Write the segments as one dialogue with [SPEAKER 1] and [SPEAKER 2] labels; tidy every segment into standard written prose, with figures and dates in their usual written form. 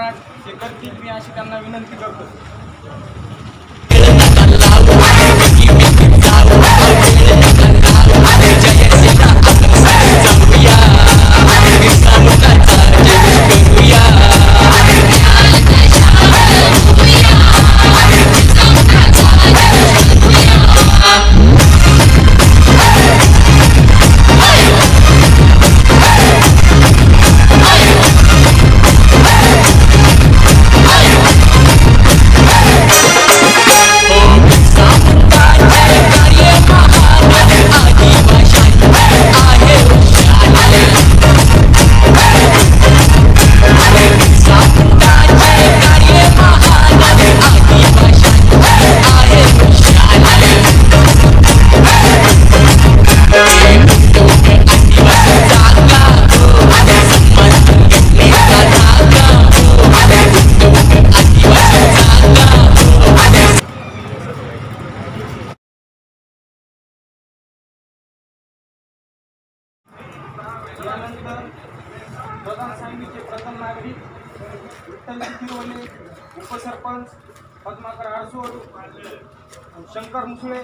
[SPEAKER 1] कराड ते करतील, मी अशी त्यांना विनंती करतो. यानंतर प्रधान समितीचे प्रथम नागरिक विठ्ठल तिरोले, उपसरपंच पद्माकर आरसोड, शंकर मुसळे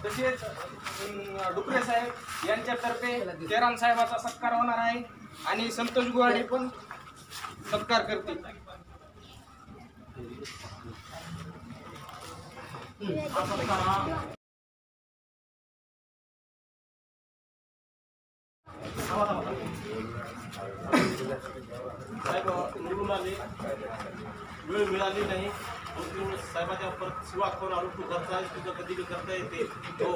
[SPEAKER 1] तसेच डुकरे साहेब यांच्यातर्फे केराम साहेबाचा सत्कार होणार आहे आणि संतोष गुवाडे पण सत्कार करतील.
[SPEAKER 2] साहेब निवडून आले, वेळ मिळाली नाही, साहेबाच्या परत शिवा करून आलो, तू करता तुझं कधी करता येते हो,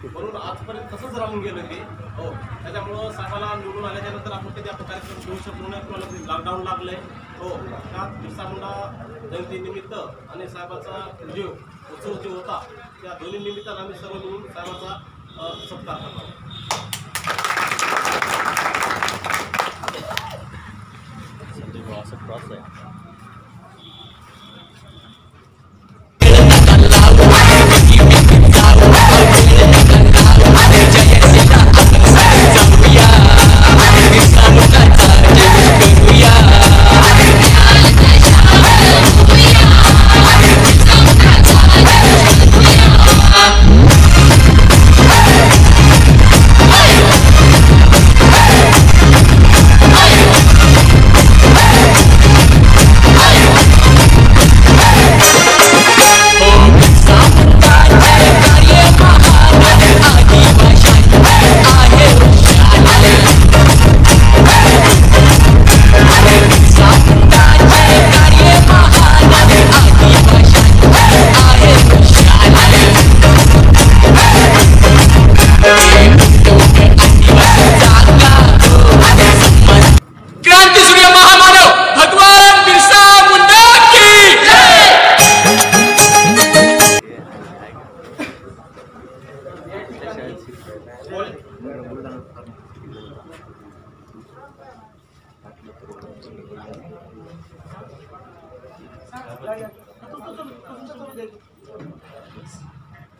[SPEAKER 2] म्हणून आजपर्यंत तसंच राहून गेलं ते हो. त्याच्यामुळं साहेबाला निवडून आल्याच्यानंतर आपण कधी आपला कार्यक्रम घेऊ शकलो नाही, किंवा लॉकडाऊन लागलंय हो. त्या बिरसा मुंडा जयंतीनिमित्त आणि साहेबाचा विजय उत्सव जो होता त्या दोन्ही निमित्तानं आम्ही सर्व मिळून साहेबाचा सत्कार करणार.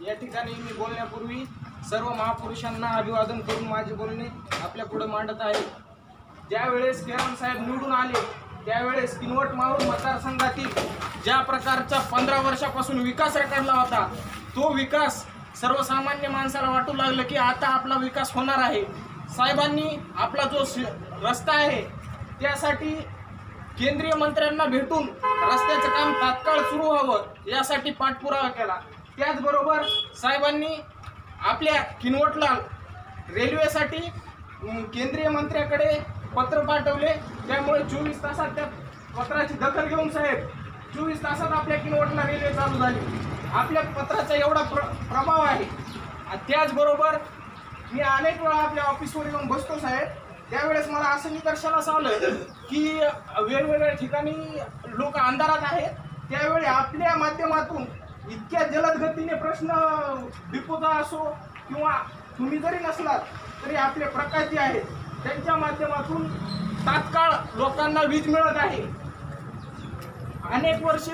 [SPEAKER 1] या ठिकाणी मी बोलण्यापूर्वी सर्व महापुरुषांना अभिवादन करून माझे बोलणे आपल्या पुढे मांडत आहे. ज्यावेळेस केराम साहेब निवडून आले त्यावेळेस किनवट माहूर मतदारसंघातील ज्या प्रकारचा 15 वर्षापासून विकास रखडला होता तो विकास सर्वसामान्य माणसाला वाटू लागलं की आता आपला विकास होणार आहे. साहेबांनी आपला जो रस्ता आहे त्यासाठी केंद्रीय मंत्र्यांना भेटून रस्त्याचं काम तात्काळ सुरू व्हावं यासाठी पाठपुरावा केला. त्याचबरोबर साहेबांनी आपल्या किनवटला रेल्वेसाठी केंद्रीय मंत्र्याकडे पत्र पाठवले. त्यामुळे 24 तासात त्या पत्राची दखल घेऊन साहेब 24 तासात आपल्या किनवटला रेल्वे चालू झाली. आपल्या पत्राचा एवढा प्रभाव आहे. त्याचबरोबर मी अनेक वेळा आपल्या ऑफिसवर येऊन बसतो साहेब, त्यावेळेस मला असं निदर्शनास आलं की वेगवेगळ्या ठिकाणी लोक अंधारात आहेत. त्यावेळी आपल्या माध्यमातून इतक्या जलद गतीने प्रश्न डिपोचा असो किंवा तुम्ही जरी नसलात तरी आपले प्रकाशजी आहेत त्यांच्या माध्यमातून तात्काळ लोकांना वीज मिळत आहे. अनेक वर्ष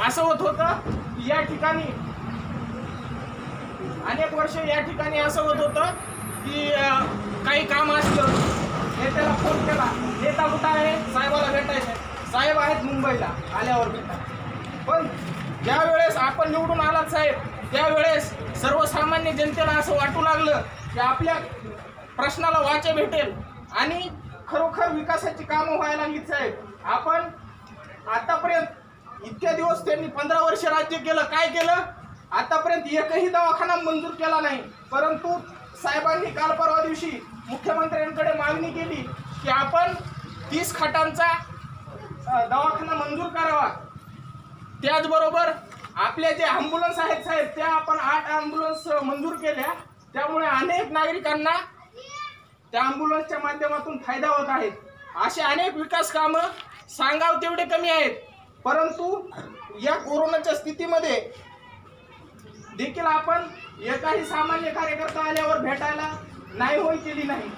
[SPEAKER 1] असं होत होतं की या ठिकाणी असं होत होतं की काही काम असलं नेत्याला फोन केला, नेता कुठं आहे, साहेबाला भेटायचं. साहेब आहेत मुंबईला आल्यावर भेटा. पण ज्या वेळेस आपण निवडून आलात साहेब, त्यावेळेस सर्वसामान्य जनतेला असं वाटू लागलं की आपल्या प्रश्नाला वाचा भेटेल आणि खरोखर विकासाची कामं व्हायला लागलीत साहेब. आपण आतापर्यंत इतक्या दिवस त्यांनी 15 वर्ष राज्य केलं, काय केलं? आतापर्यंत एकही दवाखाना मंजूर केला नाही. परंतु साहेबांनी काल परवा दिवशी मुख्यमंत्र्यांकडे मागणी केली की आपण 30 खाटांचा दवाखाना मंजूर करावा. त्याचबरोबर आपले जे ॲम्ब्युलन्स आहेत साहेब, त्या आपण 8 ॲम्ब्युलन्स मंजूर केल्या. त्यामुळे अनेक नागरिकांना त्या ॲम्ब्युलन्सच्या माध्यमातून फायदा होत आहे. असे अनेक विकास कामं सांगाव तेवढे कमी आहेत. परंतु या कोरोनाच्या स्थितीमध्ये देखील आपण एकाही सामान्य कार्यकर्ता आल्यावर भेटायला नाही होय केली नाही.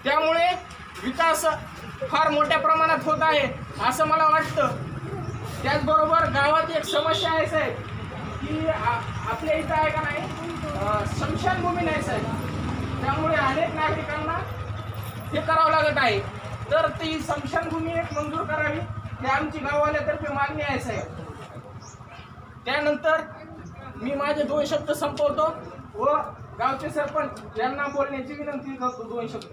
[SPEAKER 1] त्यामुळे विकास फार मोठ्या प्रमाणात होत आहे असं मला वाटतं. त्याचबरोबर गावात एक समस्या आहे साहेब की आपल्या इथं आहे का नाही स्मशानभूमी नाही साहेब. त्यामुळे अनेक नागरिकांना हे करावं लागत आहे. तर ती स्मशानभूमी एक मंजूर करावी ही आमची गाववाल्यातर्फे मागणी आहे साहेब. त्यानंतर मी माझे 2 शब्द संपवतो व गावचे सरपंच यांना बोलण्याची विनंती करतो. 2 शब्द.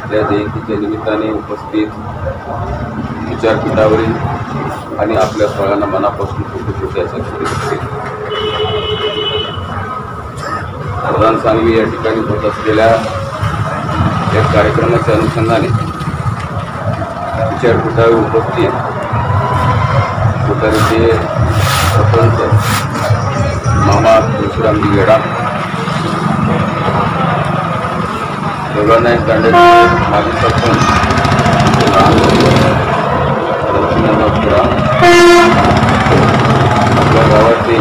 [SPEAKER 3] त्या जयंतीच्या निमित्ताने उपस्थित विचारपीठावरील आणि आपल्या सगळ्यांना मनापासून खूप याचा प्रधान सांगवी या ठिकाणी होत असलेल्या या कार्यक्रमाच्या अनुषंगाने विचारपीठावर उपस्थित कोठारीचे सरपंच मामा तुळशीरामजी गेडा, देवळानायक दांडेचे माजी सरपंच आपल्या गावाचे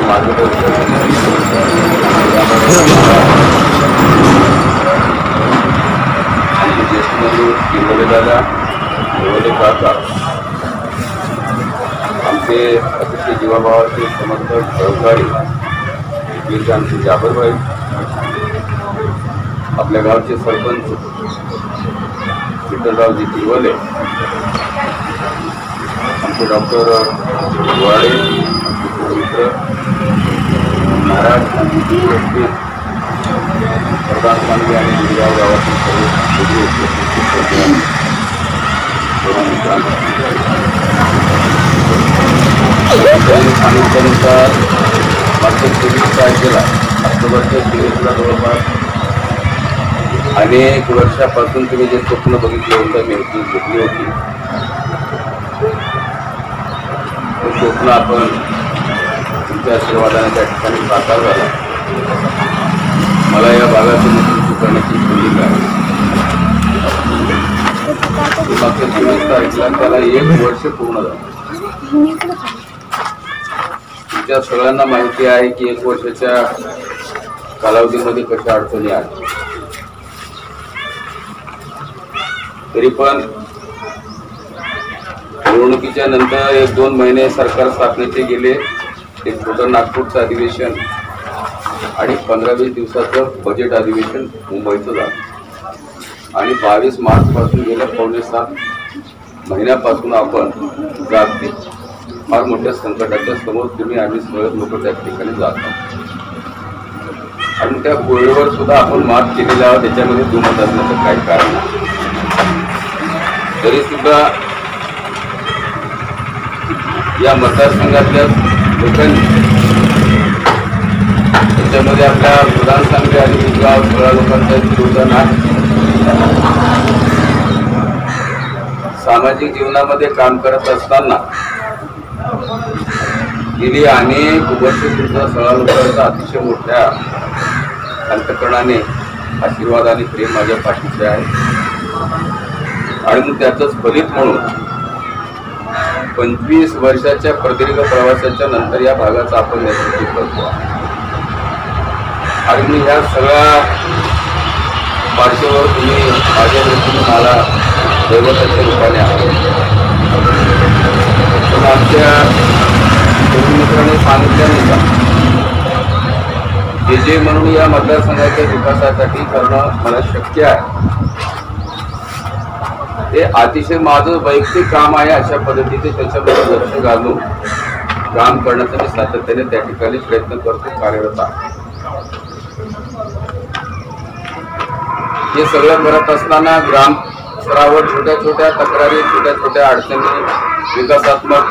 [SPEAKER 3] मार्गदर्शक ज्येष्ठ बंधू किंबळे दादा, देवले काका, आमचे अतिशय जीवाभावाचे समर्थक सहकारी आमचे जाबरबाई, आपल्या गावचे सरपंच विठ्ठलरावजी तिवले, आमचे डॉक्टर वाडे, मित्र महाराज, प्रधान सांगवी आणि गुजराव गावातील सर्व सांगितल्यानुसार मागच्या 24 तारखेला ऑक्टोबरच्या 23ला जवळपास अनेक वर्षापासून तुम्ही जे स्वप्न बघितलं होतं, मेहनती घेतली होती, ते स्वप्न आपण तुमच्या आशीर्वादाने त्या ठिकाणी साकार झाला. मला या भागाचं नेतृत्व करण्याची संधी मिळाली. मागच्या 24 तारखेला त्याला 1 वर्ष पूर्ण झालं. तुमच्या सगळ्यांना माहिती आहे की 1 वर्षाच्या कालावधीमध्ये कशा अडचणी आहेत. तरी पण निवडणुकीच्या नंतर 1-2 महिने सरकार स्थापनेचे गेले, एक छोटं नागपूरचं अधिवेशन आणि 15-20 दिवसाचं बजेट अधिवेशन मुंबईचं झालं आणि 22 मार्चपासून गेल्या 5.5 महिन्यापासून आपण जागतिक फार मोठ्या संकटाच्या समोर तुम्ही आम्ही सगळे लोक त्या ठिकाणी जात आहोत आणि त्या कोविडवर सुद्धा आपण मात केलेली आहोत. त्याच्यामध्ये दुमत असण्याचं काही कारण नाही. तरी सुद्धा या मतदारसंघातल्या लोकांनी त्याच्यामध्ये आपल्या प्रधान सांगली आणि गाव 16 लोकांचा योगदान आहे. सामाजिक जीवनामध्ये काम करत असताना गेली अनेक वर्ष सुद्धा 16 लोकांचा अतिशय मोठ्या अंतकरणाने आशीर्वाद आणि प्रेम माझ्या पाठीचे आहे आणि मग त्याचंच फलित म्हणून 25 वर्षाच्या प्रदीर्घ प्रवासाच्या नंतर या भागाचा आपण नेतृत्व करतो आणि मी ह्या सगळ्या पार्श्ववर तुम्ही माझ्या दृष्टीने मला दैवताच्या रूपाने आहे. पण आमच्या मित्रांनी सांगितल्यानुसार जे म्हणून या मतदारसंघाच्या विकासासाठी करणं मला शक्य आहे हे अतिशय माझं वैयक्तिक काम आहे. अशा पद्धतीचे त्याच्यामध्ये लक्ष घालून काम करण्याचा मी सातत्याने त्या ठिकाणी प्रयत्न करतो, कार्यरत आहे. हे सगळं करत असताना ग्राम स्तरावर छोट्या छोट्या तक्रारी, छोट्या छोट्या अडचणी, विकासात्मक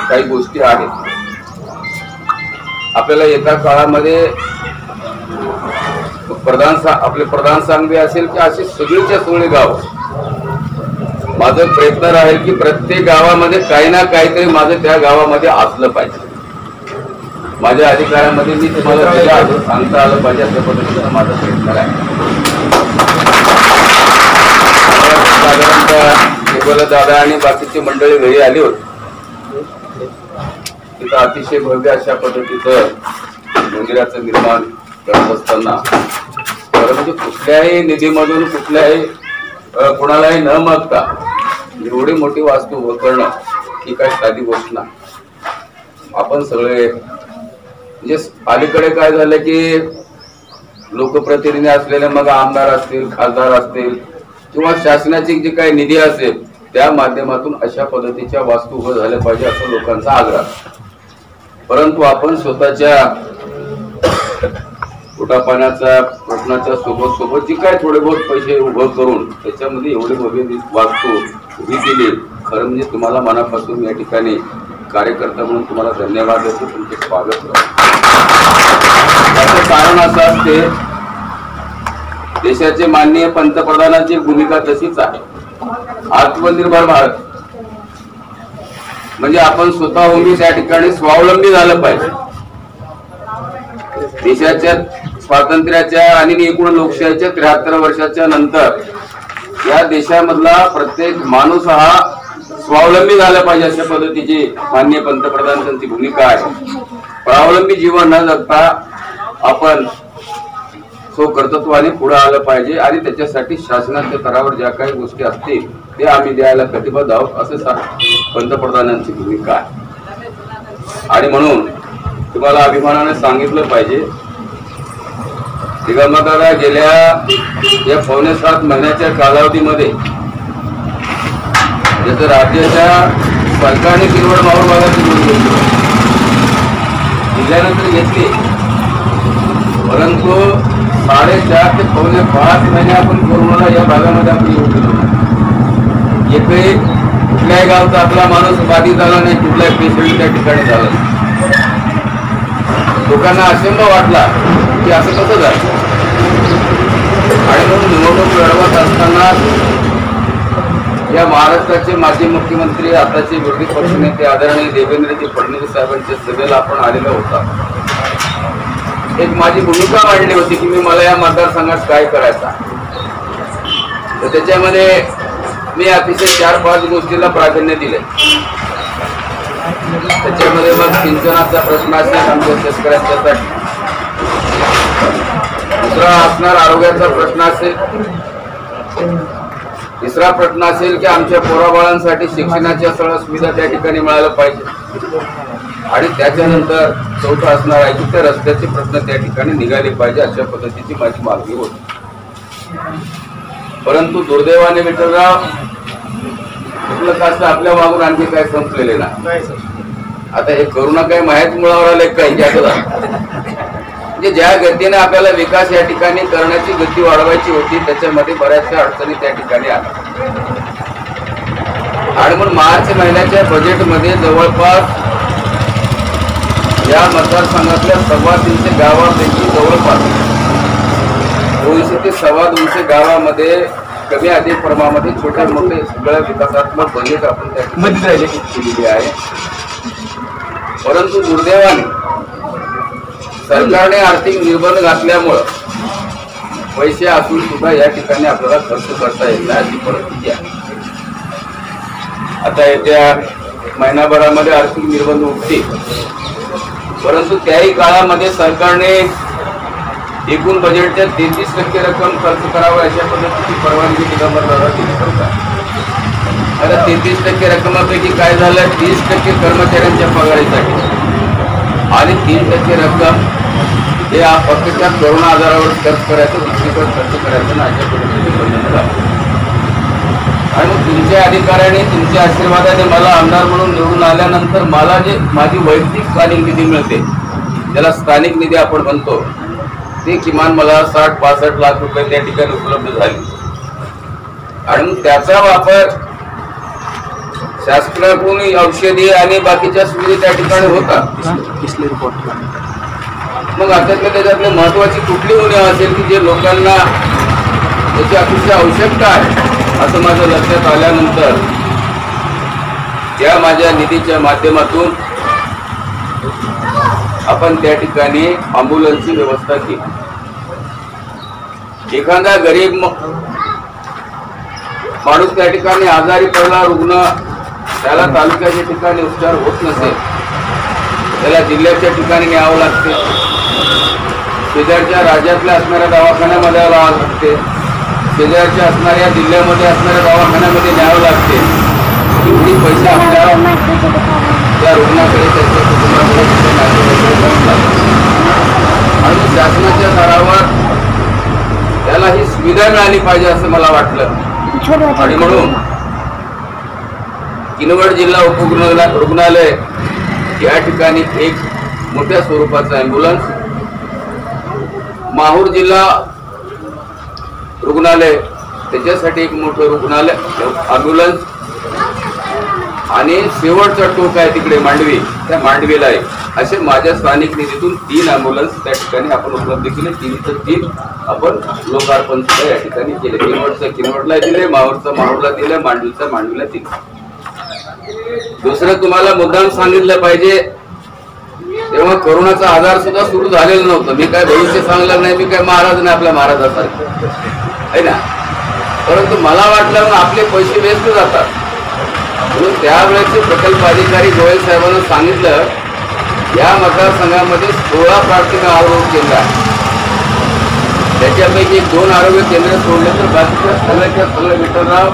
[SPEAKER 3] काही गोष्टी आहेत. आपल्याला एका काळामध्ये आपले प्रधान सांगली असेल की अशी सगळीच्या सगळी गाव, माझा प्रयत्न राहील की प्रत्येक गावामध्ये काही ना काहीतरी माझं त्या गावामध्ये असलं पाहिजे. माझ्या अधिकारामध्ये मी तुम्हाला सांगता आलं पाहिजे अशा पद्धतीनं माझा प्रयत्न आहे. साधारणतः दादा आणि बाकीची मंडळी घरी आली होती. तिथं अतिशय भव्य अशा पद्धतीचं मंदिराचं निर्माण करत असताना म्हणजे कुठल्याही निधीमधून कुठल्याही कोणालाही न मागता एवढी मोठी वास्तू उभं करणं ही काही साधी गोष्ट नाही. आपण सगळे म्हणजे अलीकडे काय झालं की लोकप्रतिनिधी असलेले मग आमदार असतील, खासदार असतील किंवा शासनाची जी काही निधी असेल त्या माध्यमातून अशा पद्धतीच्या वास्तू उभं झाल्या पाहिजे असं लोकांचा आग्रह. परंतु आपण स्वतःच्या पोटापाण्याच्या प्रश्नाच्या सोबत जी काय थोडे बहुत पैसे उभं करून त्याच्यामध्ये एवढी भव्य वास्तू उभी केली. खरं म्हणजे तुम्हाला मनापासून या ठिकाणी कार्यकर्ता म्हणून तुम्हाला धन्यवाद देतो, तुमचे स्वागत करतो. त्याचं कारण असं असते, देशाचे माननीय पंतप्रधानांची भूमिका तशीच आहे. आत्मनिर्भर भारत म्हणजे आपण स्वतःहून त्या ठिकाणी स्वावलंबी झालं पाहिजे. देशाच्या स्वातंत्र्याच्या आणि एकूण लोकशाहीच्या 73 वर्षाच्या नंतर या देशामधला प्रत्येक माणूस हा स्वावलंबी झाला पाहिजे अशा पद्धतीची माननीय पंतप्रधानांची भूमिका आहे. स्वावलंबी जीवन न जगता आपण स्वकर्तृत्वाने पुढे आलं पाहिजे आणि त्याच्यासाठी शासनाच्या स्तरावर ज्या काही गोष्टी असतील ते आम्ही द्यायला कटिबद्ध आहोत असं पंतप्रधानांची भूमिका आहे. आणि म्हणून तुम्हाला अभिमानाने सांगितलं पाहिजे, दिगंबरदादा गेल्या या 5.5 महिन्याच्या कालावधीमध्ये जसं राज्याच्या सरकारने किनवट माहूर भागाची नोंद घेतली, जिल्ह्यानंतर घेतली, परंतु 4.5 ते 5.5 महिने आपण कोरोनाला या भागामध्ये आपण येऊ गेलो. एकही कुठल्याही गावचा आपला माणूस बाधित झाला नाही, कुठलाही पेशंट त्या ठिकाणी झाला नाही. लोकांना आशंक वाटला की असं कसं झालं आणि म्हणून निवडणूक लढवत असताना या महाराष्ट्राचे माजी मुख्यमंत्री आताचे विरोधी पक्षनेते आदरणीय देवेंद्रजी फडणवीस साहेबांच्या सभेला आपण आलेला होता. एक माझी भूमिका मांडली होती की मला या मतदारसंघात काय करायचं, तर त्याच्यामध्ये मी अतिशय 4-5 गोष्टीला प्राधान्य दिले. त्याच्यामध्ये मग सिंचनाचा प्रश्न असेल आमच्या शेतकऱ्यांच्यासाठी, दुसरा असणार आरोग्याचा प्रश्न असेल, तिसरा प्रश्न असेल की आमच्या पोराबाळांसाठी शिक्षणाच्या सर्व सुविधा त्या ठिकाणी मिळायला पाहिजे आणि त्याच्यानंतर चौथा असणार आहे की त्या रस्त्याचे प्रश्न त्या ठिकाणी निघाले पाहिजे, अशा पद्धतीची माझी मागणी होती. परंतु दुर्दैवाने विठ्ठलराव कुठलं कास्त आपल्या मागून आणखी काय संपलेले नाही. आता हे करोना काय माहीत मुळावर आले काय म्हणजे ज्या गतीने आपल्याला विकास या ठिकाणी करण्याची गती वाढवायची होती त्याच्यामध्ये बऱ्याचशा अडचणी त्या ठिकाणी आल्या आणि म्हणून मार्च महिन्याच्या बजेटमध्ये जवळपास या मतदारसंघातल्या 350 गावांपैकी जवळपास 200 ते 250 गावामध्ये कमी अधिक प्रमाणामध्ये छोटे मोठे सगळ्या विकासात्मक बजेट आपण त्या ठिकाणी केलेली आहे. परंतु दुर्दैवाने सरकारने आर्थिक निर्बंध घातल्यामुळं पैसे असून सुद्धा या ठिकाणी आपल्याला खर्च करता येत नाही अशी परिस्थिती आहे. आता येत्या महिनाभरामध्ये आर्थिक निर्बंध उठतील, परंतु त्याही काळामध्ये सरकारने एकूण बजेटच्या 33% रक्कम खर्च करावं अशा पद्धतीची परवानगी दिगंबरदादा दिली सरकार. आता 33% रक्कमापैकी काय झालं, 30% कर्मचाऱ्यांच्या पगारीसाठी आणि 3% रक्कम हे फक्त त्या कोरोना आजारावर खर्च करायचं, दुसरीकडे खर्च करायचं ना अशा पद्धतीने बंधन झालं. आणि मग तुमच्या अधिकाऱ्याने तुमच्या आशीर्वादाने मला आमदार म्हणून निवडून आल्यानंतर मला जे माझी वैयक्तिक स्थानिक निधी मिळते, ज्याला स्थानिक निधी आपण म्हणतो, ते किमान मला 60-65 लाख रुपये त्या ठिकाणी उपलब्ध झाले आणि मग त्याचा वापर शासनाकडून औषधी आणि बाकीच्या सुविधा त्या ठिकाणी होता. मग त्याच्यातले महत्वाची कुठली उणीव असेल की जे लोकांना त्याची अतिशय आवश्यकता आहे असं माझं लक्षात आल्यानंतर त्या माझ्या निधीच्या माध्यमातून आपण त्या ठिकाणी अँब्युलन्सची व्यवस्था केली. एखादा गरीब माणूस त्या ठिकाणी आजारी पडला, रुग्ण त्याला तालुक्याच्या ठिकाणी उपचार होत नसेल, त्याला जिल्ह्याच्या ठिकाणी न्यावं लागते, शेजारच्या राज्यातल्या असणाऱ्या दवाखान्यामध्ये यावं लागते, शेजारच्या असणाऱ्या जिल्ह्यामध्ये असणाऱ्या दवाखान्यामध्ये न्यावं लागते. एवढी पैसे आपल्या त्या रुग्णाकडे त्याच्या कुटुंबाकडे आणि शासनाच्या स्तरावर त्याला ही सुविधा मिळाली पाहिजे असं मला वाटलं आणि म्हणून किनवट जिल्हा उपरुग्णालय या ठिकाणी एक मोठ्या स्वरूपाचा अँब्युलन्स, माहूर जिल्हा रुग्णालय त्याच्यासाठी एक मोठं रुग्णालय अँब्युलन्स आणि शेवटचा टोक आहे तिकडे मांडवी, त्या मांडवीला आहे. असे माझ्या स्थानिक निधीतून 3 अँब्युलन्स त्या ठिकाणी आपण उपलब्ध केले. 3 आपण लोकार्पण सुद्धा या ठिकाणी केले. किनवटला दिले, माहूरचा माहूरला दिले, मांडवीचा मांडवीला दिले. दुसरं तुम्हाला मुद्दाम सांगितलं पाहिजे, तेव्हा कोरोनाचा आजार सुद्धा सुरू झालेला नव्हतं. मी काय भविष्य सांगलं नाही, मी काय महाराज नाही आपल्या महाराजासारखे आहे ना, परंतु मला वाटलं ना आपले पैसे वेस्ट जातात म्हणून त्यावेळेचे प्रकल्प अधिकारी गोयल साहेबांना सांगितलं या मतदारसंघामध्ये 16 प्राथमिक आरोग्य केंद्र आहे, त्याच्यापैकी 2 आरोग्य केंद्र सोडले तर बाकीच्या सगळ्या विठ्ठलराव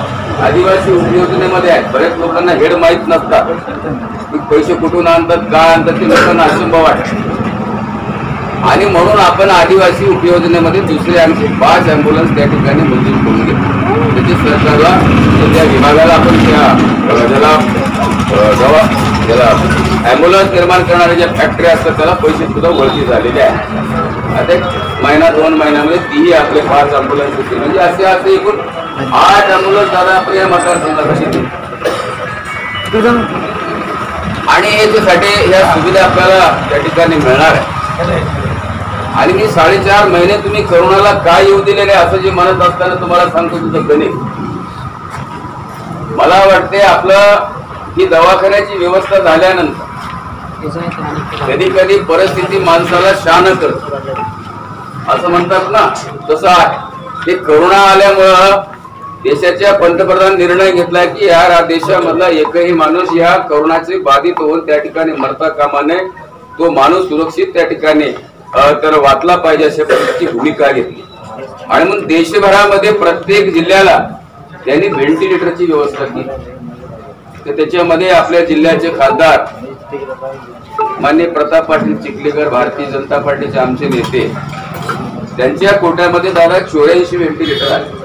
[SPEAKER 3] आदिवासी उपयोजनेमध्ये आहेत. बऱ्याच लोकांना हेड माहीत नसतात, पैसे कुठून आणतात काय आणतात ते लोकांना अशंभा वाटतं आणि म्हणून आपण आदिवासी उपयोजनेमध्ये दुसरे आणखी 5 अँब्युलन्स त्या ठिकाणी मंजूर करून घेतले. त्याची सरकारला त्या विभागाला आपण ज्याला अँब्युलन्स निर्माण करणाऱ्या ज्या फॅक्टरी असतात त्याला पैसे सुद्धा वळती झालेले आहेत. आता महिना 2 महिन्यामध्ये तीही आपले 5 अँब्युलन्स होते, म्हणजे असे एकूण 8 अँब्युलन्स दादा आपण या मतदारसंघासाठी आणि याच्यासाठी या सुविधा आपल्याला त्या ठिकाणी मिळणार आहे. आणि मी 4.5 महिने तुम्ही करोनाला काय येऊ दिलेले असं जे म्हणत असताना तुम्हाला सांगतो तुझं गणित मला वाटते आपलं ही दवाखान्याची व्यवस्था झाल्यानंतर कधी कधी परिस्थिती माणसाला शान करत असं म्हणतात ना, तसं आहे. हे करोना आल्यामुळं देशाच्या पंतप्रधान निर्णय घेतला की या देशामधला एकही माणूस या करोनाचे बाधित होऊन त्या ठिकाणी मरता कामा नये, तो माणूस सुरक्षित त्या ठिकाणी तर वाचला पाहिजे अशा प्रकारची भूमिका घेतली. आणि मग देशभरामध्ये प्रत्येक जिल्ह्याला त्यांनी व्हेंटिलेटरची व्यवस्था केली. तर त्याच्यामध्ये आपल्या जिल्ह्याचे खासदार माननीय प्रताप पाटील चिखलीकर, भारतीय जनता पार्टीचे आमचे नेते, त्यांच्या कोट्यामध्ये दादा 84 व्हेंटिलेटर आले.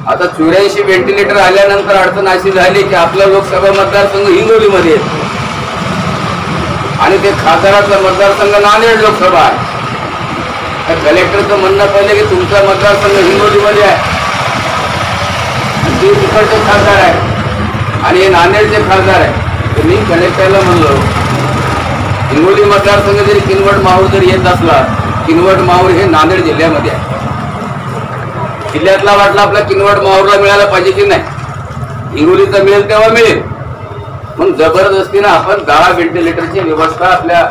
[SPEAKER 3] आता 84 व्हेंटिलेटर आल्यानंतर अडचण अशी झाली की आपला लोकसभा मतदारसंघ हिंगोलीमध्ये आणि ते खासदाराचा मतदारसंघ नांदेड लोकसभा आहे. त्या कलेक्टरचं म्हणणं पाहिजे की तुमचा मतदारसंघ हिंगोलीमध्ये आहे, ते तिकडचे खासदार आहे आणि हे नांदेडचे खासदार आहे. तर मी कलेक्टरला म्हणलो हिंगोली मतदारसंघ जरी किनवट माहूर जरी येत असला, किनवट माहूर हे नांदेड जिल्ह्यामध्ये आहे. जिल्ह्यातला वाटला आपला किनवट माहूरला मिळायला पाहिजे की नाही, हिंगोलीचा मिळेल तेव्हा मिळेल. मग जबरदस्तीनं आपण 10 व्हेंटिलेटरची व्यवस्था आपल्या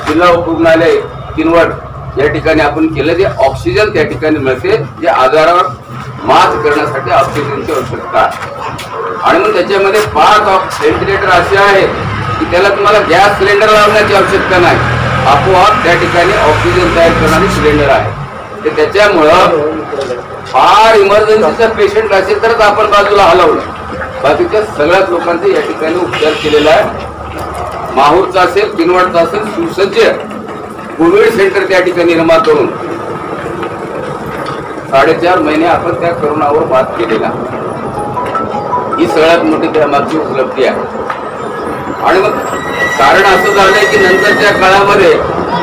[SPEAKER 3] जिल्हा उपरुग्णालय किनवट या ठिकाणी आपण केलं. जे ऑक्सिजन त्या ठिकाणी मिळते, जे आजारावर मात करण्यासाठी ऑक्सिजनची आवश्यकता आहे. आणि मग त्याच्यामध्ये 5 व्हेंटिलेटर असे आहेत की त्याला तुम्हाला गॅस सिलेंडर लावण्याची आवश्यकता नाही, आपोआप त्या ठिकाणी ऑक्सिजन तयार करणारे सिलेंडर आहे. तर त्याच्यामुळं फार इमर्जन्सीचा पेशंट असेल तरच आपण बाजूला हलवलं, बाकीच्या सगळ्याच लोकांचा या ठिकाणी उपचार केलेला आहे. माहूरचा असेल, किनवटचा असेल, सुसज्ज कोविड सेंटर त्या ठिकाणी निर्माण करून 4.5 महिने आपण त्या कोरोनावर मात केलेला, ही सगळ्यात मोठी त्यामागची उपलब्धी आहे. आणि मग कारण असं झालंय की नंतरच्या काळामध्ये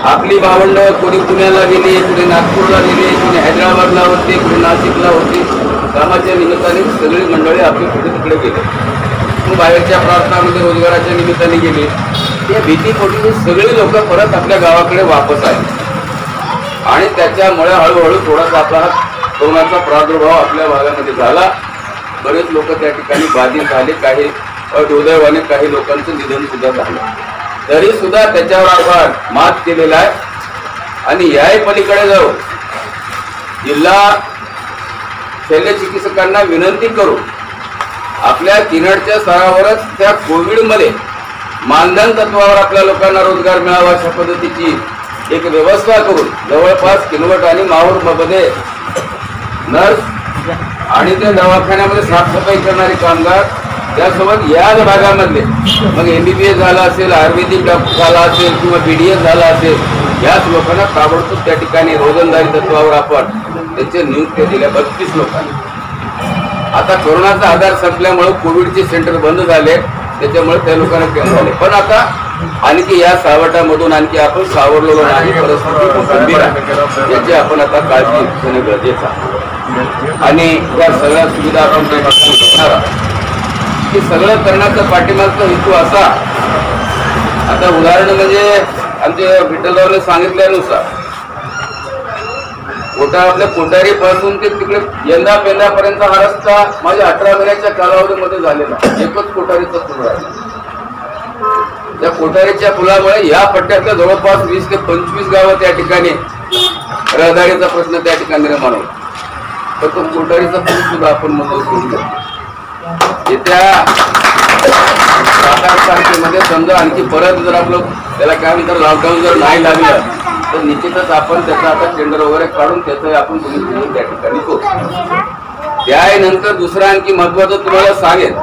[SPEAKER 3] आपली भावंड कोणी पुण्याला गेली, कोणी नागपूरला गेली, कोणी हैदराबादला होते, कोणी नाशिकला होती. कामाच्या निमित्ताने सगळी मंडळी आपली पुढे तिकडे गेली. मग बाहेरच्या प्रांतामध्ये रोजगाराच्या निमित्ताने गेली. त्या भीतीपोटी सगळी लोक परत आपल्या गावाकडे वापस आले आणि त्याच्यामुळे हळूहळू थोडासा आपला कोरोनाचा प्रादुर्भाव आपल्या भागामध्ये झाला. बरेच लोक त्या ठिकाणी बाधित झाले, काही दुर्दैवाने काही लोकांचं निधन सुद्धा झालं. तरी सुद्धा त्याच्यावर आपण मात केलेला आहे. आणि याही पलीकडे जाऊ जिल्हा शल्य चिकित्सकांना विनंती करू, आपल्या किनडच्या स्तरावरच त्या कोविडमध्ये मानधन तत्वावर आपल्या लोकांना रोजगार मिळावा अशा पद्धतीची एक व्यवस्था करून जवळपास किनवट आणि माहूरमध्ये नर्स आणि त्या दवाखान्यामध्ये साफसफाई करणारे कामगार, त्यासोबत याच भागामधले मग MBBS झाला असेल, आयुर्वेदिक डॉक्टर झाला असेल किंवा BDS झाला असेल, याच लोकांना ताबडतोब त्या ठिकाणी रोजंदारी तत्वावर आपण त्याचे नियुक्त्या दिल्या 32 लोकांनी. आता कोरोनाचा आधार संपल्यामुळे कोविडचे सेंटर बंद झाले, त्याच्यामुळे त्या लोकांना केंद्र झाले. पण आता आणखी या सावटामधून आणखी आपण सावरलेलो नाही, परिस्थिती गंभीर आहे, याची आपण आता काळजी घेणे गरजेचं आहे. आणि या सगळ्या सुविधा आपण त्या ठिकाणी घेणार आहोत. हे सगळं करण्याचा पाठीमागचा हेतू असा, आता उदाहरण म्हणजे आमच्या विठ्ठलरावने सांगितल्यानुसार आपल्या कोठारी पासून ते तिकडे यंदा पेंदापर्यंत हा रस्ता माझ्या 18 महिन्याच्या कालावधीमध्ये झालेला. एकच कोठारीचा पूल आहे. त्या कोठारीच्या पुलामुळे या पट्ट्यातल्या जवळपास 20 ते 25 गावं त्या ठिकाणी रहदारीचा प्रश्न त्या ठिकाणी निर्माण होतो. तर तो कोठारीचा पूल सुद्धा आपण मंजूर करून घेतो. येत्या 7-8 तारखेमध्ये समजा आणखी परत जर आपलं त्याला काय म्हणतात लॉकडाऊन जर नाही लागलं तर निश्चितच आपण त्याचा आता टेंडर वगैरे काढून त्याचं आपण तुम्ही त्या ठिकाणी करू. त्यानंतर दुसरं आणखी महत्वाचं तुम्हाला सांगेन,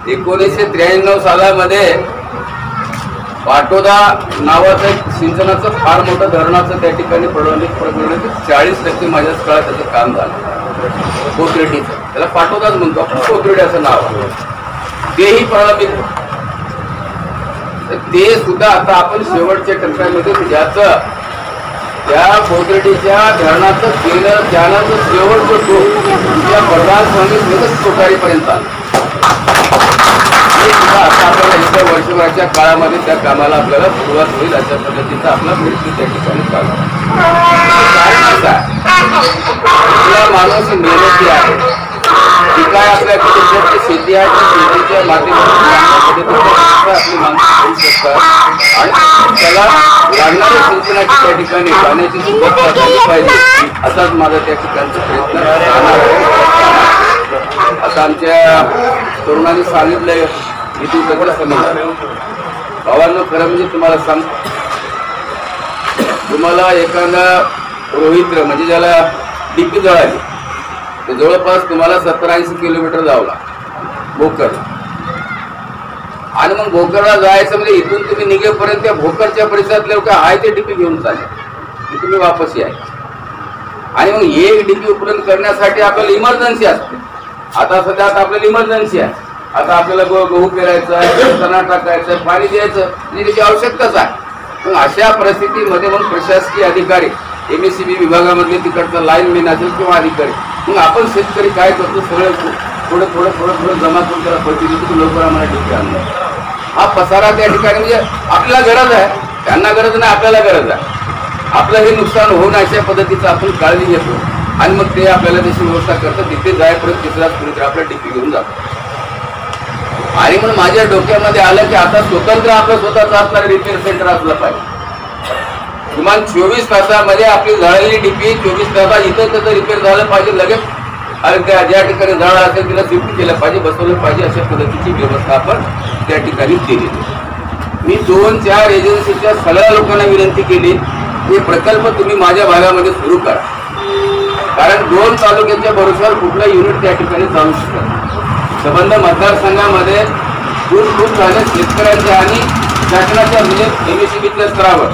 [SPEAKER 3] 1993 सालामध्ये पाटोदा नावाचं एक सिंचनाचं फार मोठं धरणाचं त्या ठिकाणी प्रलंबित 40% माझ्या काळात त्याचं काम झालं. कोथरेडीचं, त्याला पाटोदाच म्हणतो आपण, कोथरेडी असं नाव आहे. तेही प्रलंबित, ते सुद्धा आता आपण शेवटच्या टप्प्यामध्ये ज्याचं त्या कोथरेडीच्या धरणाचं केलं त्यानं शेवटचं टोक त्या प्रधानमंत्री कोठारीपर्यंत आलं. आता आपल्याला इतर वर्षभराच्या काळामध्ये त्या कामाला आपल्याला सुरुवात होईल अशा पद्धतीचा आपला प्रयत्न त्या ठिकाणी चालू आहे. कारण असं आपला माणूस मेहनती आहे, जी काय आपल्याकडे शेती आहे त्या शेतीच्या माध्यमातून आपली माणसं होऊ शकतात आणि त्याला लागणाऱ्या सिंचनाची त्या ठिकाणी पाण्याची सुबत्ता झाली पाहिजे असाच माझा त्या ठिकाणचा प्रयत्न राहणार आहे. आता आमच्या तरुणांनी सांगितलंय इथून सगळं समजलं. भावांनो, खरं म्हणजे तुम्हाला सांगतो, तुम्हाला एखादा रोहित्र म्हणजे ज्याला डीपी जळाली ते जवळपास तुम्हाला 70-80 किलोमीटर जावं लागतं भोकर. आणि मग भोकरला जायचं म्हणजे इथून तुम्ही निघेपर्यंत त्या भोकरच्या परिसरातले लोक आहे ते डीपी घेऊन चालले, तुम्ही वापस या. आणि मग एक डीपी उपलब्ध करण्यासाठी आपल्याला इमर्जन्सी असते. आता सध्या आपल्याला इमर्जन्सी आहे. आता आपल्याला गहू पेरायचा आहे, चणा टाकायचं आहे, पाणी द्यायचं म्हणजे त्याची आवश्यकताच आहे. मग अशा परिस्थितीमध्ये मग प्रशासकीय अधिकारी MSCB विभागामधले तिकडचा लाईनमॅन असेल किंवा अधिकारी, मग आपण शेतकरी काय करतो, सगळं थोडं थोडं थोडं थोडं जमा करून त्याला पैसे देतो, लवकर आम्हाला डीपी आणलं. हा पसारा त्या ठिकाणी म्हणजे आपल्याला गरज आहे, त्यांना गरज नाही, आपल्याला गरज आहे. आपलं हे नुकसान होऊ नये अशा पद्धतीचं आपण काळजी घेतो आणि मग ते आपल्याला त्याची व्यवस्था करतात. तिथे जायपर्यंत तिसरा कुणीतरी आपला डीपी घेऊन जातो. आणि म्हणून माझ्या डोक्यामध्ये आलं की आता स्वतंत्र आपलं स्वतःचं असणारं रिपेअर सेंटर असलं पाहिजे. किमान 24 तासामध्ये आपली जळलेली डीपी 24 तासात इथं त्याचं रिपेअर झालं पाहिजे लगेच. आणि त्या ज्या ठिकाणी जळ असेल तिला शिफ्ट केलं पाहिजे, बसवलं पाहिजे, अशा पद्धतीची व्यवस्था आपण त्या ठिकाणी केली. मी 2-4 एजन्सीच्या सगळ्या लोकांना विनंती केली हे प्रकल्प तुम्ही माझ्या भागामध्ये सुरू करा, कारण 2 तालुक्याच्या भरोश्यावर कुठला युनिट त्या ठिकाणी चालू शकत नाही. संबंध मतदारसंघामध्ये खूप झाले शेतकऱ्यांच्या आणि शासनाच्या म्हणजे MSCBच्या स्तरावर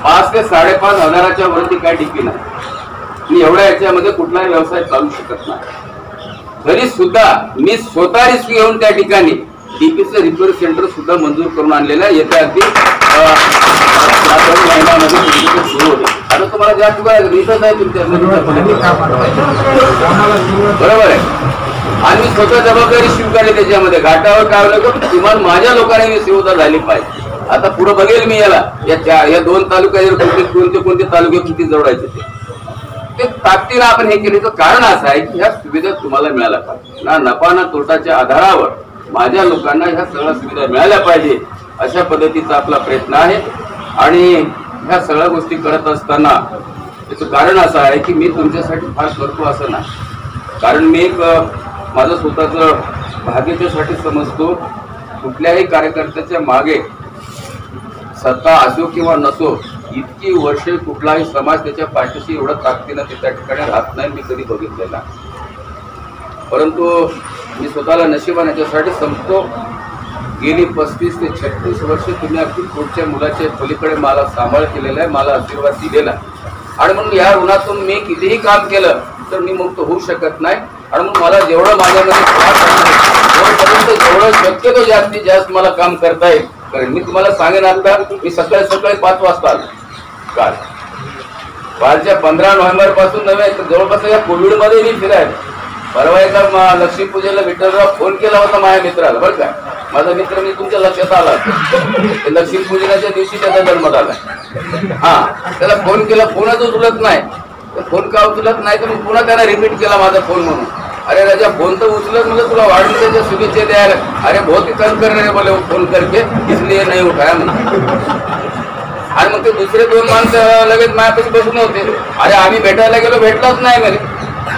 [SPEAKER 3] 5 ते 5.5 हजाराच्या वरती काय डीपी नाही. मी एवढ्या याच्यामध्ये कुठलाही व्यवसाय चालू शकत नाही. तरी सुद्धा मी स्वतः रिस्क घेऊन त्या ठिकाणी डीपीचं रिपेअर सेंटर सुद्धा मंजूर करून आणलेलं आहे. येत्या अगदी महिन्यामध्ये सुरू होते. आता तुम्हाला जास्त इथंच आहे तुमच्या बरोबर आहे. आणि मी स्वतः जबाबदारी स्वीकारली त्याच्यामध्ये. घाटावर काय होलं किमान माझ्या लोकांनी सुविधा झाली पाहिजे. आता पुढे बघेल मी याला या 2 तालुक्यात कोणते तालुके किती जोडायचे ते ताकदीनं आपण हे केलं. कारण असं आहे की ह्या सुविधा तुम्हाला मिळाल्या पाहिजे. ना नफा ना तोटाच्या आधारावर माझ्या लोकांना ह्या सगळ्या सुविधा मिळाल्या पाहिजे अशा पद्धतीचा आपला प्रयत्न आहे. आणि ह्या सगळ्या गोष्टी करत असताना त्याचं कारण असं आहे की मी तुमच्यासाठी फार करतो असं नाही. कारण मी एक माझं स्वतःचं भाग्याच्यासाठी समजतो. कुठल्याही कार्यकर्त्याच्या मागे सत्ता असो किंवा नसो, इतकी वर्षे कुठलाही समाज त्याच्या पाठीशी एवढं ताकदीनं त्या ठिकाणी राहत नाही मी कधी बघितलेला. परंतु मी स्वतःला नशिबान याच्यासाठी समजतो. गेली 35 ते 36 वर्ष तुम्ही अगदी पुढच्या मुलाच्या पलीकडे मला सांभाळ केलेला आहे, मला आशीर्वाद दिलेला आहे. आणि म्हणून या ऋणातून मी कितीही काम केलं तर मी मुक्त होऊ शकत नाही. आणि म्हणून मला जेवढं माझ्यामध्ये जेवढं शक्यतो जास्तीत जास्त मला काम करता येईल. मी तुम्हाला सांगेन आता मी सकाळी 5 वाजता आलो. कालच्या 15 नोव्हेंबर पासून नव्हे तर जवळपास या कोविडमध्ये मी फिरायला. परवा एका लक्ष्मीपूजेला विठ्ठलराव फोन केला होता माझ्या मित्राला. बरं काय, माझा मित्र मी तुमच्या लक्षात आला. लक्ष्मीपूजनाच्या दिवशी त्याचा जन्म झाला. हा, त्याला फोन केला, फोनच उचलत नाही. फोन का उचलत नाही तर मी पुन्हा त्याला रिपीट केला माझा फोन म्हणून. अरे राजा फोन तर उचलत म्हणजे तुला वाढदिवसाच्या शुभेच्छा द्यायला. अरे बहुत कम कर रहे बोले फोन करके इसलिए नहीं उठाया म्हणा. आणि मग ते दुसरे 2 माणसं लगेच माझ्यापाशी बसून होते. अरे आम्ही भेटायला गेलो, भेटलाच नाही म्हणे.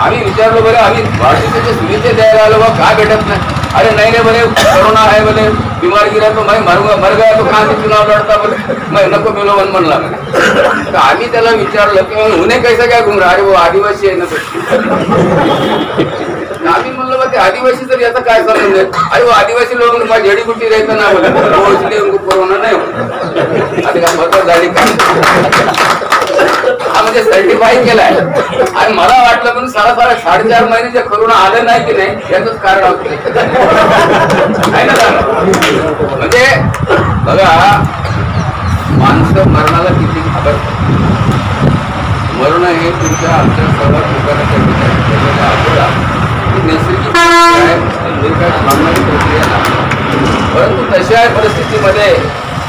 [SPEAKER 3] आम्ही विचारलो बरं आम्ही वाढदिवसाच्या शुभेच्छा द्यायला आलो बा, का भेटत नाही. अरे नहीं रे बोले कोरोना है बोले, बीमार गिरा तो मैं मर गया तो कहाँ से चुनाव लड़ता बोले, मैं नको मिलो मन म्हणला. तर आम्ही त्याला विचारलं की उन्हें कैसा काय घुम रहा. अरे वो आदिवासी आहे ना. आम्ही म्हणलं बा ते आदिवासी तर याचा काय संबंध आहे. अरे वो आदिवासी लोग जड़ी बूटी रहता ना बोले, वो इसलिए उनको कोरोना नहीं हो. आता काय बदल झाली काय हा म्हणजे सर्टिफाय केलाय. आणि मला वाटलं पण सारा 4.5 महिने जे कोरोना आलं नाही की नाही याच कारण होतं. म्हणजे बघा माणसं मरणाला किती घाबरतात. मरण हे तुमच्या आमच्या सर्वात लोकांना नैसर्गिक काय थांबणारी प्रक्रिया नाही. परंतु तशा परिस्थितीमध्ये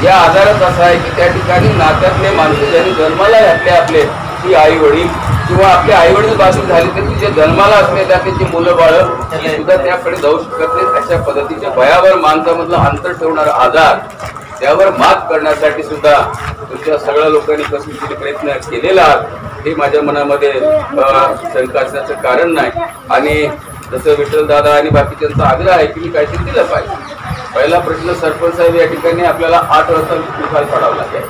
[SPEAKER 3] या आजारात असा आहे की त्या ठिकाणी नात्यातले माणसं ज्यांनी जन्माला घातले आपले ती आई वडील किंवा आपले आई वडील बाजू झाले तर जे जन्माला असलेल्या त्याची मुलं बाळं सुद्धा त्याकडे जाऊ शकत नाही. अशा पद्धतीच्या भयावर माणसामधला अंतर ठेवणारा आजार त्यावर मात करण्यासाठी सुद्धा तुमच्या सगळ्या लोकांनी कसोशीने प्रयत्न केलेला हे माझ्या मनामध्ये शंका असण्याचं कारण नाही. आणि जसं विठ्ठल दादा आणि बाकीच्यांचा आग्रह आहे की मी काहीतरी दिलं पाहिजे. पहिला प्रश्न सरपंच साहेब या ठिकाणी आपल्याला 8 वाजता निकाल काढावा लागेल.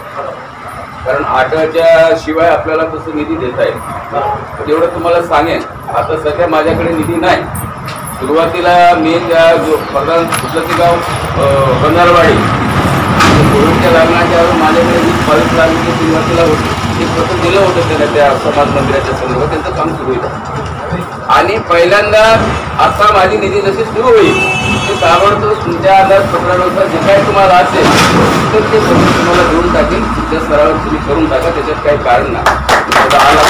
[SPEAKER 3] कारण 8च्या शिवाय आपल्याला तसं निधी देता येईल. तर एवढं तुम्हाला सांगेन. आता सध्या माझ्याकडे निधी नाही. सुरुवातीला मी त्या जो प्रधान कुठलं ते गाव बंधारवाडी कोविडच्या लग्नाच्या माझ्याकडे 22 लाख रुपये सुरुवातीला होते. ते प्रथम दिलं होतं त्याला त्या समाज मंदिराच्या संदर्भात त्यांचं काम सुरू होतं. आणि पहिल्यांदा आता माझी निधी जशी सुरू होईल ते ताबडतोब तुमच्या अंदाजपत्रानुसार जे काही तुम्हाला असेल तर ते सगळं तुम्हाला देऊन टाकेल. तुमच्या स्तरावर तुम्ही करून टाका. त्याच्यात काही कारण नाही. 10 लाख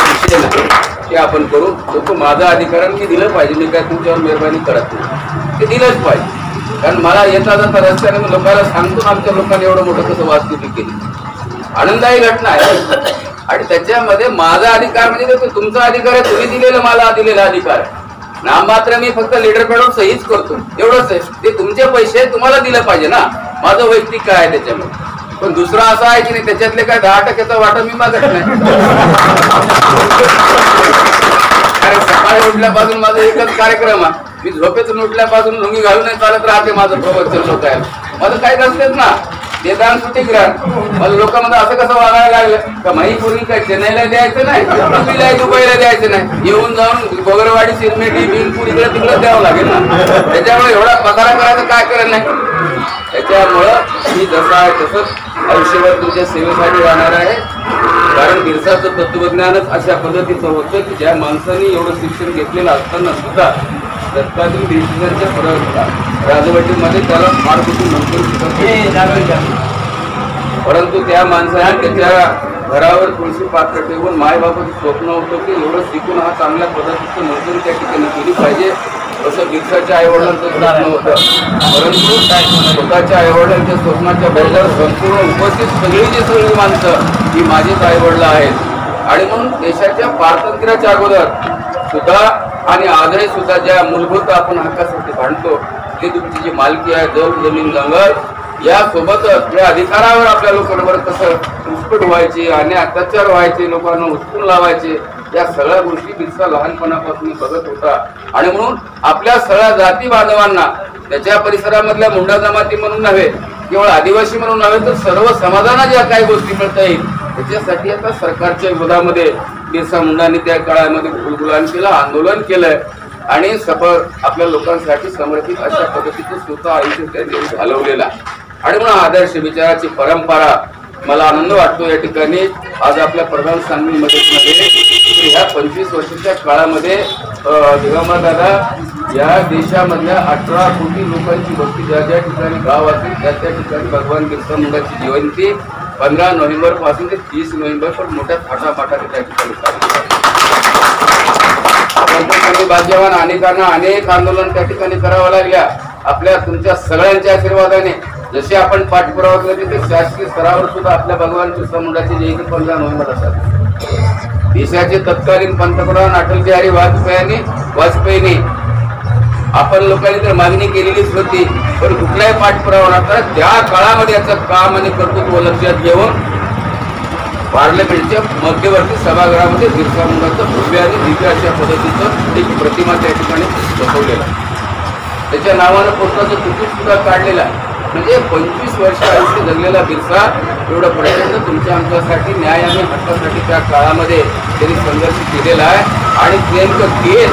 [SPEAKER 3] विषय नाही ते आपण करू. तो माझा अधिकार मी दिलं पाहिजे. मी काय तुमच्यावर मेहरबानी करत नाही. ते दिलंच पाहिजे. कारण मला येता जाता रस्त्याने मी लोकांना सांगतो आमच्या लोकांनी एवढं मोठं कसं वास्तुकी केली. आनंदाची घटना आहे. आणि त्याच्यामध्ये माझा अधिकार म्हणजे तो तुमचा अधिकार आहे. तुम्ही दिलेला मला दिलेला अधिकार आहे. नाममात्र मी फक्त लेटर पॅडवर सहीच करतो एवढंच आहे. ते तुमचे पैसे तुम्हाला दिलं पाहिजे ना. माझं वैयक्तिक काय आहे त्याच्यामध्ये. पण दुसरा असा आहे की नाही त्याच्यातले काय 10% वाटा मी मागत नाही. कारण सकाळी उठल्यापासून माझा एकच कार्यक्रम आहे. मी झोपेतून उठल्यापासून लुंगी घालून नाही चालत राहते. माझं प्रवचन लोक आहे. माझं काही नसतेच ना. ते दान सुट्टी ग्रहण मला लोकांमध्ये असं कसं वागायला लागलं का महिपूर्वी काय चेन्नईला द्यायचं नाही दिल्लीला दुबईला द्यायचं नाही. येऊन जाऊन गोगरवाडी सिरमेटी बिनपूर इकडे तिकडे द्यावं लागेल ना. त्याच्यामुळे एवढा पसारा करायचं काय करत नाही. त्याच्यामुळं मी जसं आहे तसंच आयुष्यभर तुमच्या सेवेसाठी राहणार आहे. कारण बिरसाचं तत्वज्ञानच अशा पद्धतीचं होतं की ज्या माणसांनी एवढं शिक्षण घेतलेलं असताना सुद्धा तत्कालीन डिसिजनच्या फरक राजवटीमध्ये त्याला फार कुठून नंतर परंतु त्या माणसाने त्याच्या घरावर तुळशी पात्र ठेवून मायबापाचं स्वप्न होतं की एवढं शिकून हा चांगल्या पद्धतीचं नोकरी त्या ठिकाणी केली पाहिजे असं बिरसाच्या आईवडिलांचं स्वप्न होतं. परंतु स्वतःच्या आईवडिलांच्या स्वप्नाच्या बरोबर संपूर्ण उपस्थित सगळी जी सगळी माणसं ही माझीच आईवडिलं आहेत. आणि म्हणून देशाच्या स्वातंत्र्याच्या अगोदर सुद्धा आणि आजही सुद्धा ज्या मूलभूत आपण हक्कासाठी भांडतो ते तुमची जी मालकी आहे जमीन जंगल यासोबतच या अधिकारावर आपल्या लोकांवर कसं घुसपट व्हायची आणि अत्याचार व्हायचे लोकांना उचलून लावायचे या सगळ्या गोष्टी बिरसा लहानपणापासून बघत होता. आणि म्हणून आपल्या सगळ्या जाती बांधवांना त्याच्या परिसरामधल्या मुंडा जमाती म्हणून नव्हे केवळ आदिवासी म्हणून नव्हे तर सर्व समाजाला ज्या काही गोष्टी मिळता येईल त्याच्यासाठी आता सरकारच्या विरोधामध्ये बिरसा मुंडांनी त्या काळामध्ये गुलगुलान केलं आंदोलन केलंय आणि सफळ आपल्या लोकांसाठी समर्पित अशा पद्धतीचं स्वतः आयुष्य त्यांनी घालवलेला. आणि म्हणून आदर्श विचाराची परंपरा मला आनंद वाटतो या ठिकाणी आज आपल्या प्रधान सांगलीमध्ये ह्या 25 वर्षाच्या काळामध्ये दिगंबर दादा या देशामधल्या 18 कोटी लोकांची वस्ती ज्या ज्या ठिकाणी गाव असेल त्या त्या ठिकाणी भगवान बिरसा मुंडाची जयंती 15 नोव्हेंबर पासून ते 30 नोव्हेंबर पण मोठ्या थाटामाटाने त्या ठिकाणी साजरी भाग्यवान अनेकांना अनेक आंदोलन त्या ठिकाणी करावं लागल्या. आपल्या तुमच्या सगळ्यांच्या आशीर्वादाने जसे आपण पाठपुरावा केला तिथे शासकीय स्तरावर सुद्धा आपल्या भगवान बिरसा मुंडाची जयंती 15 नोव्हेंबर असतात. देशाचे तत्कालीन पंतप्रधान अटल बिहारी वाजपेयींनी आपण लोकांनी तर मागणी केलेलीच होती पण कुठलाही पाठपुरावा नव्हता. त्या काळामध्ये याचं काम आणि कर्तृत्व लक्षात घेऊन पार्लमेंटच्या मध्यवर्ती सभागृहामध्ये बिरसा मुंडाचं भव्य आणि दिव्य अशा पद्धतीचं एक प्रतिमा त्या ठिकाणी बसवलेला. त्याच्या नावानं पोस्टाचं तिकीट सुद्धा काढलेलं आहे. म्हणजे 25 वर्ष आयुष्य जगलेला बिरसा एवढं प्रचंड तुमच्या आमच्यासाठी न्याय आणि हक्कासाठी त्या काळामध्ये त्यांनी संघर्ष केलेला आहे. आणि नेमकं तेच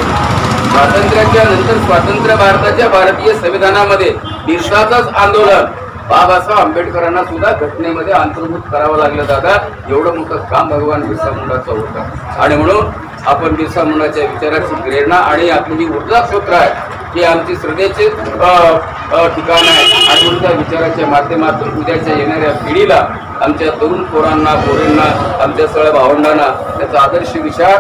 [SPEAKER 3] स्वातंत्र्याच्या नंतर स्वातंत्र्य भारताच्या भारतीय संविधानामध्ये बिरसाचंच आंदोलन बाबासाहेब आंबेडकरांना सुद्धा घटनेमध्ये अंतर्भूत करावं लागलं. दादा एवढं मोठं काम भगवान बिरसा मुंडाचं होतं. आणि म्हणून आपण बिरसा मुंडाच्या विचाराची प्रेरणा आणि आपली जी ऊर्जा सूत्र आहे हे आमची श्रद्धेचे ठिकाण आहे. आणि म्हणून त्या विचाराच्या माध्यमातून उद्याच्या येणाऱ्या पिढीला आमच्या तरुण पोरांना पोरींना आमच्या सगळ्या भावंडांना त्याचा आदर्श विचार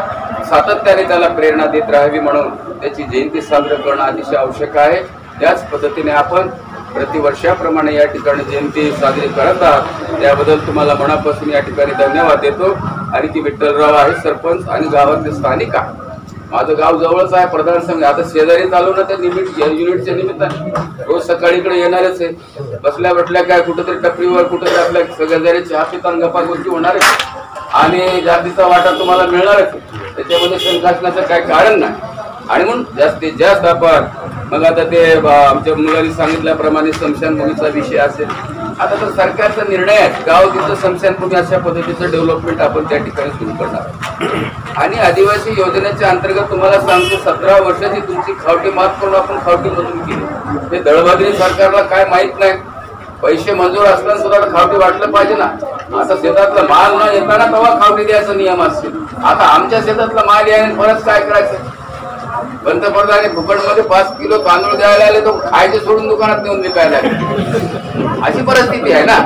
[SPEAKER 3] सातत्याने त्याला प्रेरणा देत राहावी म्हणून त्याची जयंती साजरी करणं अतिशय आवश्यक आहे. त्याच पद्धतीने आपण प्रतिवर्षाप्रमाणे या ठिकाणी जयंती साजरी करत आहात त्याबद्दल तुम्हाला मनापासून या ठिकाणी धन्यवाद देतो. आणि ती विठ्ठलराव आहे सरपंच आणि गावातले स्थानिक आहे. माझं गाव जवळच आहे प्रधान संघ आता शेजारी चालू ना त्या युनिटच्या निमित्ताने रोज सकाळी इकडे येणारच आहे. बसल्या बसल्या काय कुठेतरी टपरीवर कुठेतरी आपल्या सगळ्या जरी चहा पिताना गप्पा गोष्टी होणार आहे आणि जास्तीचा वाटा तुम्हाला मिळणारच. त्याच्यामध्ये शंका असण्याचं काही कारण नाही. आणि म्हणून जास्तीत जास्त आपण मग आता ते आमच्या मुलांनी सांगितल्याप्रमाणे स्मशानभूमीचा विषय असेल आता तर सरकारचा निर्णय आहे, गाव तिथं स्मशानभूमी अशा पद्धतीचं डेव्हलपमेंट आपण त्या ठिकाणी सुरू करणार आहोत. आणि आदिवासी योजनेच्या अंतर्गत तुम्हाला सांगतो 17 वर्षाची तुमची खावटी माफ करून आपण खावटी मंजूर केली. हे दळबद्री सरकारला काय माहित नाही, पैसे मंजूर असताना सुद्धा खावटी वाटलं पाहिजे ना. आता शेतातला माल न येताना तेव्हा खावटी द्यायचा नियम असतील. आता आमच्या शेतातला माल यायला परत काय करायचं? पंतप्रधान फुकटमध्ये 5 किलो तांदूळ द्यायला आले तो खायचे सोडून दुकानात नेऊन विकायला लागले. अशी परिस्थिती आहे ना.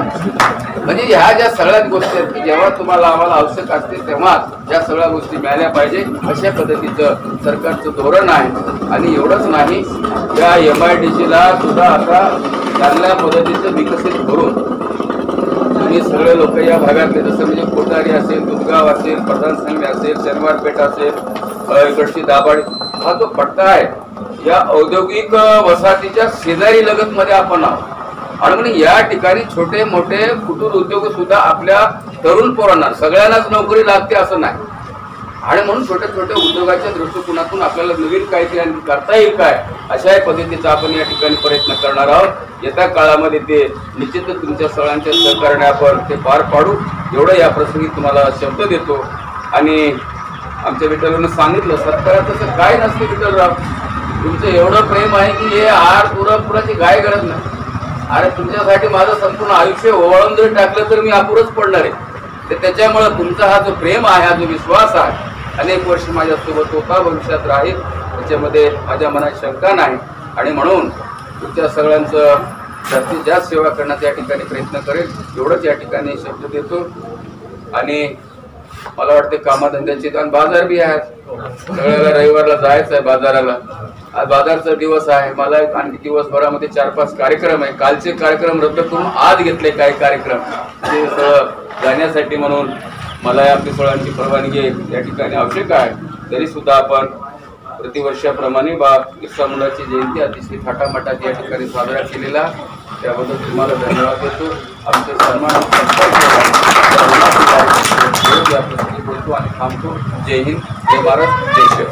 [SPEAKER 3] म्हणजे ह्या ज्या सगळ्या गोष्टी आहेत की जेव्हा तुम्हाला आम्हाला आवश्यक असते तेव्हाच या सगळ्या गोष्टी मिळाल्या पाहिजे अशा पद्धतीचं सरकारचं धोरण आहे. आणि एवढंच नाही, या MIDC ला सुद्धा आता चांगल्या पद्धतीचं विकसित करून तुम्ही सगळे लोक या भागातले, जसं म्हणजे कोटारी असेल, दुधगाव असेल, प्रधान संघ असेल, शनिवारपेठ असेल, इकडची दाभाडी, हा जो पट्टा आहे या औद्योगिक वसाहतीच्या शेजारी लगत मध्ये आपण आहोत. आणि म्हणून या ठिकाणी छोटे मोठे कुटीर उद्योग सुद्धा आपल्या तरुण पोरांना, सगळ्यांनाच नोकरी लागते असं नाही. आणि म्हणून छोट्या छोट्या उद्योगाच्या दृष्टिकोनातून आपल्याला नवीन काहीतरी करता येईल काय अशाही पद्धतीचा आपण या ठिकाणी प्रयत्न करणार आहोत. येत्या काळामध्ये ते निश्चितच तुमच्या सगळ्यांच्या सहकार्याने आपण ते पार पाडू एवढं या प्रसंगी तुम्हाला शब्द देतो. आणि आमच्या विठ्ठलरावनं सांगितलं, सत्कारात तसं काय नसते विठ्ठलराव, तुमचं एवढं प्रेम आहे की हे हार पुराची गाय गरज नाही. अरे तुमच्यासाठी माझं संपूर्ण आयुष्य ओवाळून जर टाकलं तर मी अपुरच पडणार आहे. तर त्याच्यामुळं तुमचा हा जो प्रेम आहे, हा जो विश्वास आहे, अनेक वर्ष माझ्यासोबत होता, भविष्यात राहील, त्याच्यामध्ये माझ्या मनात शंका नाही. आणि म्हणून तुमच्या सगळ्यांचं जास्तीत जास्त सेवा करण्याचा या ठिकाणी प्रयत्न करेल एवढंच या ठिकाणी शब्द देतो. आणि मला वाटते कामाधंद्याची आणि बाजार बी आहे, सगळ्याला रविवारला जायचं आहे बाजाराला. आज बाजारचा दिवस आहे. मला आणखी दिवसभरामध्ये 4-5 कार्यक्रम आहे. कालचे कार्यक्रम रद्द करून आज घेतले काही कार्यक्रम ते सगळं जाण्यासाठी. म्हणून मला या आपली सगळ्यांची परवानगी या ठिकाणी आवश्यक आहे. तरी सुद्धा आपण प्रतिवर्षाप्रमाणे बिरसा मुंडाची जयंती अतिशय थाटामाटात या ठिकाणी साजरा केलेला, त्याबद्दल तुम्हाला धन्यवाद देतो. आमचे सन्मान बोलतो आणि थांबतो. जय हिंद, जय महाराष्ट्र, जय शिव.